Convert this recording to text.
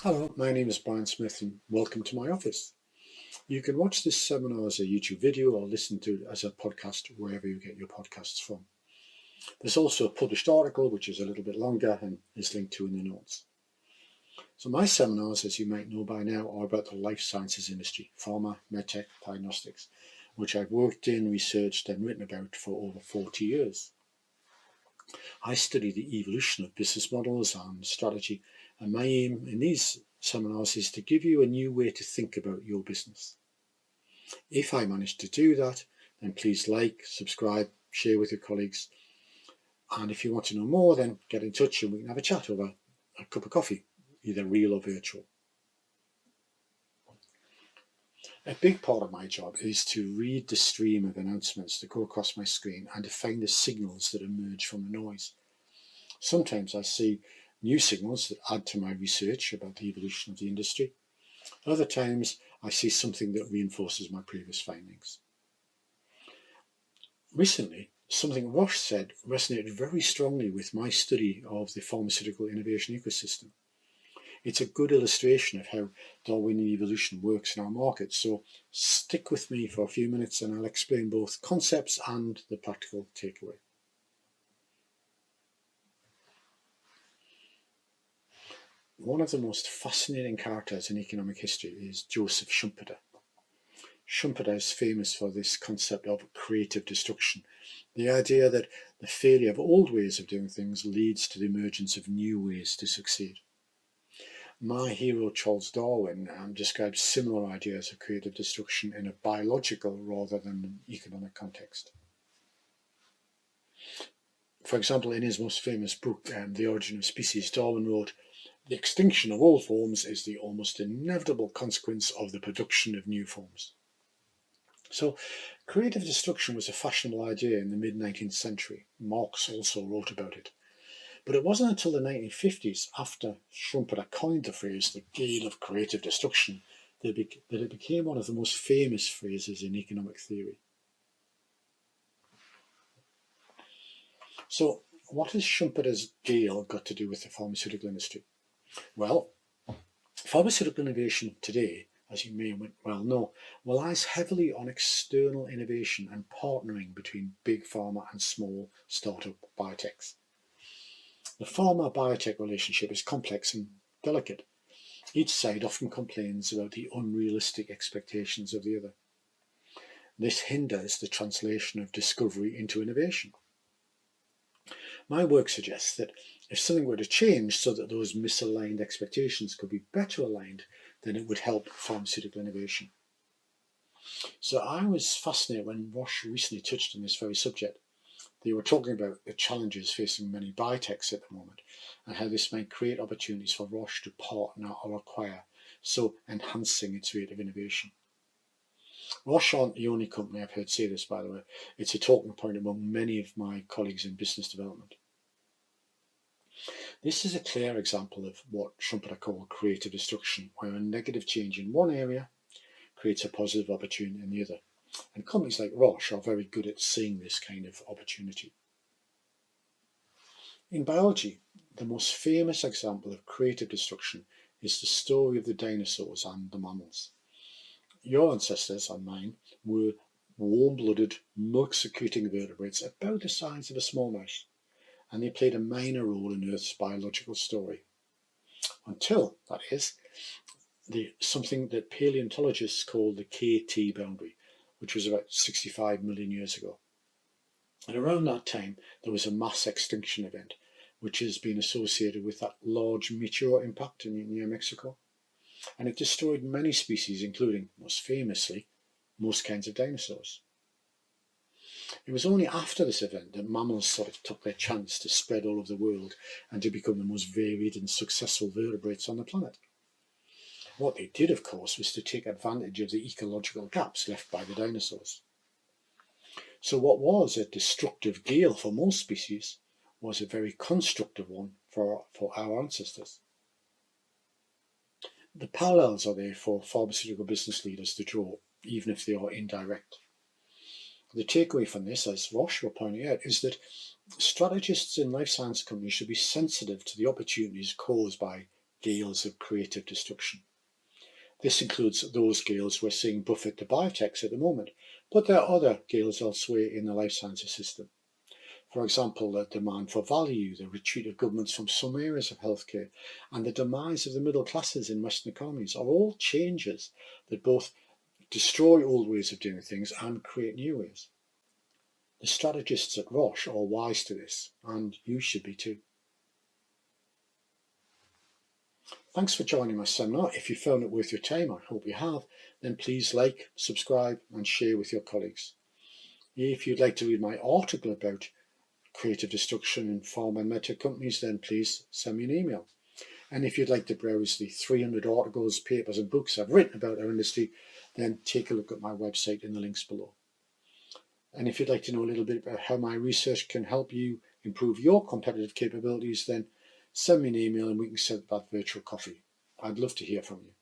Hello, my name is Brian Smith and welcome to my office. You can watch this seminar as a YouTube video or listen to it as a podcast wherever you get your podcasts from. There's also a published article which is a little bit longer and is linked to in the notes. So my seminars, as you might know by now, are about the life sciences industry, pharma, medtech, diagnostics, which I've worked in, researched and written about for over 40 years. I study the evolution of business models and strategy, and my aim in these seminars is to give you a new way to think about your business. If I manage to do that, then please like, subscribe, share with your colleagues, and if you want to know more, then get in touch and we can have a chat over a cup of coffee, either real or virtual. A big part of my job is to read the stream of announcements that go across my screen and to find the signals that emerge from the noise. Sometimes I see new signals that add to my research about the evolution of the industry. Other times I see something that reinforces my previous findings. Recently, something Roche said resonated very strongly with my study of the pharmaceutical innovation ecosystem. It's a good illustration of how Darwinian evolution works in our market, so stick with me for a few minutes and I'll explain both concepts and the practical takeaway. One of the most fascinating characters in economic history is Joseph Schumpeter. Schumpeter is famous for this concept of creative destruction, the idea that the failure of old ways of doing things leads to the emergence of new ways to succeed. My hero Charles Darwin describes similar ideas of creative destruction in a biological rather than an economic context. For example, in his most famous book, The Origin of Species, Darwin wrote, "The extinction of all forms is the almost inevitable consequence of the production of new forms." So, creative destruction was a fashionable idea in the mid-19th century. Marx also wrote about it. But it wasn't until the 1950s, after Schumpeter coined the phrase the gale of creative destruction, that it became one of the most famous phrases in economic theory. So, what has Schumpeter's gale got to do with the pharmaceutical industry? Well, pharmaceutical innovation today, as you may well know, relies heavily on external innovation and partnering between big pharma and small startup biotechs. The pharma-biotech relationship is complex and delicate. Each side often complains about the unrealistic expectations of the other. This hinders the translation of discovery into innovation. My work suggests that if something were to change so that those misaligned expectations could be better aligned, then it would help pharmaceutical innovation. So I was fascinated when Roche recently touched on this very subject. They were talking about the challenges facing many biotechs at the moment and how this might create opportunities for Roche to partner or acquire, so enhancing its rate of innovation. Roche aren't the only company I've heard say this, by the way. It's a talking point among many of my colleagues in business development. This is a clear example of what Schumpeter called creative destruction, where a negative change in one area creates a positive opportunity in the other. And companies like Roche are very good at seeing this kind of opportunity. In biology, the most famous example of creative destruction is the story of the dinosaurs and the mammals. Your ancestors and mine were warm-blooded, milk-secreting vertebrates about the size of a small mouse, and they played a minor role in Earth's biological story. Until, that is, something that paleontologists call the KT boundary, which was about 65 million years ago. And around that time, there was a mass extinction event, which has been associated with that large meteor impact near Mexico. And it destroyed many species, including, most famously, most kinds of dinosaurs. It was only after this event that mammals sort of took their chance to spread all over the world and to become the most varied and successful vertebrates on the planet. What they did, of course, was to take advantage of the ecological gaps left by the dinosaurs. So what was a destructive gale for most species was a very constructive one for our ancestors. The parallels are there for pharmaceutical business leaders to draw, even if they are indirect. The takeaway from this, as Roche were pointing out, is that strategists in life science companies should be sensitive to the opportunities caused by gales of creative destruction. This includes those gales we're seeing buffet the biotechs at the moment, but there are other gales elsewhere in the life sciences system. For example, the demand for value, the retreat of governments from some areas of healthcare, and the demise of the middle classes in Western economies are all changes that both destroy old ways of doing things and create new ways. The strategists at Roche are wise to this, and you should be too. Thanks for joining my seminar. If you found it worth your time, I hope you have, then please like, subscribe and share with your colleagues. If you'd like to read my article about creative destruction in pharma and medtech companies, then please send me an email. And if you'd like to browse the 300 articles, papers and books I've written about our industry, then take a look at my website in the links below. And if you'd like to know a little bit about how my research can help you improve your competitive capabilities, then send me an email and we can set up that virtual coffee. I'd love to hear from you.